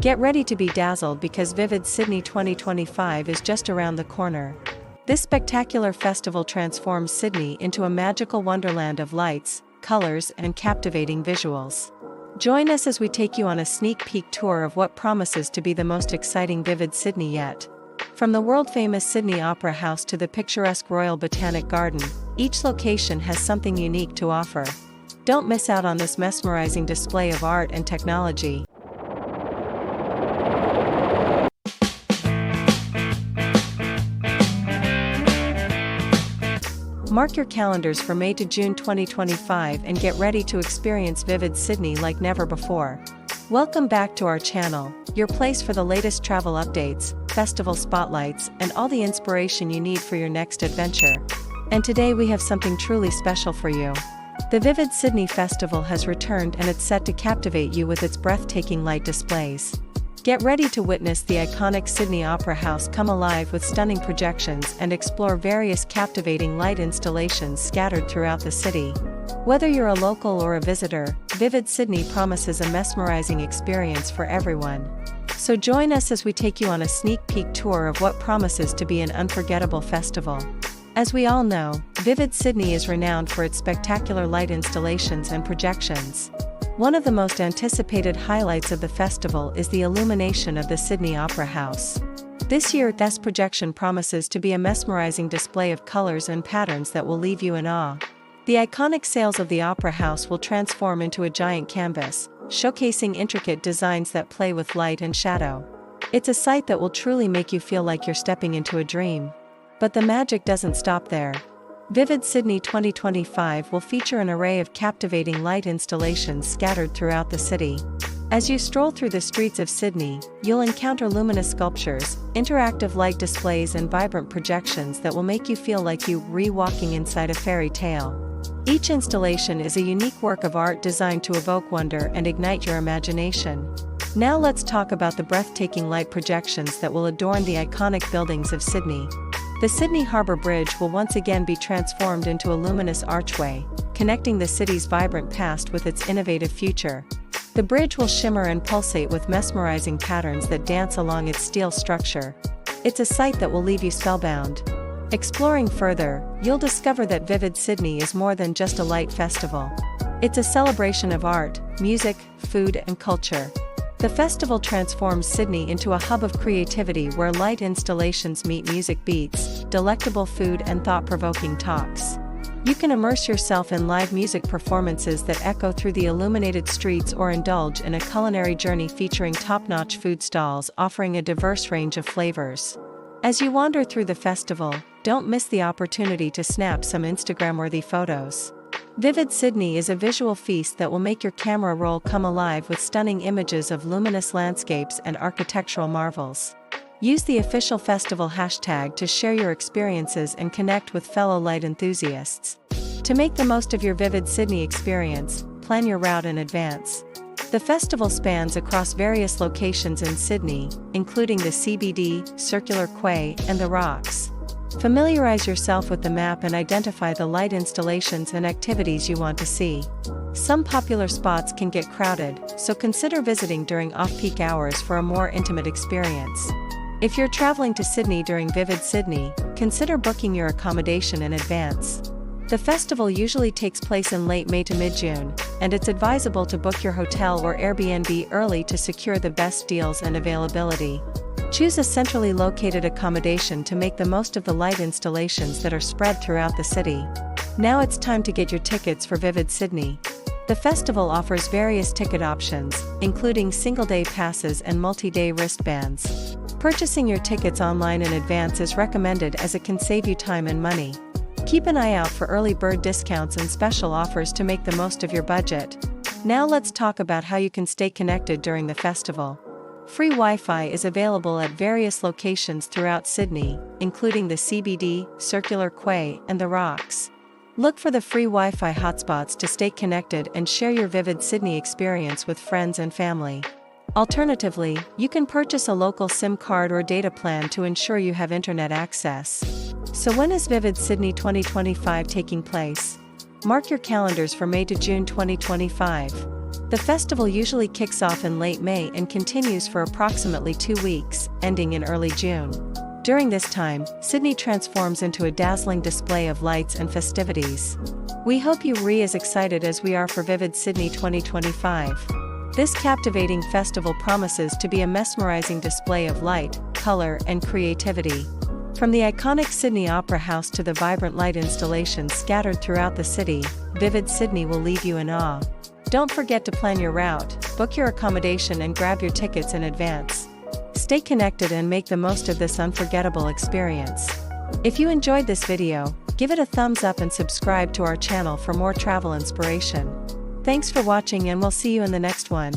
Get ready to be dazzled because Vivid Sydney 2025 is just around the corner. This spectacular festival transforms Sydney into a magical wonderland of lights, colors, and captivating visuals. Join us as we take you on a sneak peek tour of what promises to be the most exciting Vivid Sydney yet. From the world-famous Sydney Opera House to the picturesque Royal Botanic Garden, each location has something unique to offer. Don't miss out on this mesmerizing display of art and technology. Mark your calendars for May to June 2025 and get ready to experience Vivid Sydney like never before. Welcome back to our channel, your place for the latest travel updates, festival spotlights, and all the inspiration you need for your next adventure. And today we have something truly special for you. The Vivid Sydney Festival has returned and it's set to captivate you with its breathtaking light displays. Get ready to witness the iconic Sydney Opera House come alive with stunning projections and explore various captivating light installations scattered throughout the city. Whether you're a local or a visitor, Vivid Sydney promises a mesmerizing experience for everyone. So join us as we take you on a sneak peek tour of what promises to be an unforgettable festival. As we all know, Vivid Sydney is renowned for its spectacular light installations and projections. One of the most anticipated highlights of the festival is the illumination of the Sydney Opera House. This year's projection promises to be a mesmerizing display of colors and patterns that will leave you in awe. The iconic sails of the Opera House will transform into a giant canvas, showcasing intricate designs that play with light and shadow. It's a sight that will truly make you feel like you're stepping into a dream. But the magic doesn't stop there. Vivid Sydney 2025 will feature an array of captivating light installations scattered throughout the city. As you stroll through the streets of Sydney, you'll encounter luminous sculptures, interactive light displays, and vibrant projections that will make you feel like you're walking inside a fairy tale. Each installation is a unique work of art designed to evoke wonder and ignite your imagination. Now let's talk about the breathtaking light projections that will adorn the iconic buildings of Sydney. The Sydney Harbour Bridge will once again be transformed into a luminous archway, connecting the city's vibrant past with its innovative future. The bridge will shimmer and pulsate with mesmerizing patterns that dance along its steel structure. It's a sight that will leave you spellbound. Exploring further, you'll discover that Vivid Sydney is more than just a light festival. It's a celebration of art, music, food, and culture. The festival transforms Sydney into a hub of creativity where light installations meet music beats, delectable food, and thought-provoking talks. You can immerse yourself in live music performances that echo through the illuminated streets or indulge in a culinary journey featuring top-notch food stalls offering a diverse range of flavors. As you wander through the festival, don't miss the opportunity to snap some Instagram-worthy photos. Vivid Sydney is a visual feast that will make your camera roll come alive with stunning images of luminous landscapes and architectural marvels. Use the official festival hashtag to share your experiences and connect with fellow light enthusiasts. To make the most of your Vivid Sydney experience, plan your route in advance. The festival spans across various locations in Sydney, including the CBD, Circular Quay, and the Rocks. Familiarize yourself with the map and identify the light installations and activities you want to see. Some popular spots can get crowded, so consider visiting during off-peak hours for a more intimate experience. If you're traveling to Sydney during Vivid Sydney, consider booking your accommodation in advance. The festival usually takes place in late May to mid-June, and it's advisable to book your hotel or Airbnb early to secure the best deals and availability. Choose a centrally located accommodation to make the most of the light installations that are spread throughout the city. Now it's time to get your tickets for Vivid Sydney. The festival offers various ticket options, including single-day passes and multi-day wristbands. Purchasing your tickets online in advance is recommended as it can save you time and money. Keep an eye out for early bird discounts and special offers to make the most of your budget. Now let's talk about how you can stay connected during the festival. Free Wi-Fi is available at various locations throughout Sydney, including the CBD, Circular Quay, and the Rocks. Look for the free Wi-Fi hotspots to stay connected and share your Vivid Sydney experience with friends and family. Alternatively, you can purchase a local SIM card or data plan to ensure you have internet access. So when is Vivid Sydney 2025 taking place? Mark your calendars for May to June 2025. The festival usually kicks off in late May and continues for approximately 2 weeks, ending in early June. During this time, Sydney transforms into a dazzling display of lights and festivities. We hope you're as excited as we are for Vivid Sydney 2025. This captivating festival promises to be a mesmerizing display of light, color, and creativity. From the iconic Sydney Opera House to the vibrant light installations scattered throughout the city, Vivid Sydney will leave you in awe. Don't forget to plan your route, book your accommodation and grab your tickets in advance. Stay connected and make the most of this unforgettable experience. If you enjoyed this video, give it a thumbs up and subscribe to our channel for more travel inspiration. Thanks for watching and we'll see you in the next one.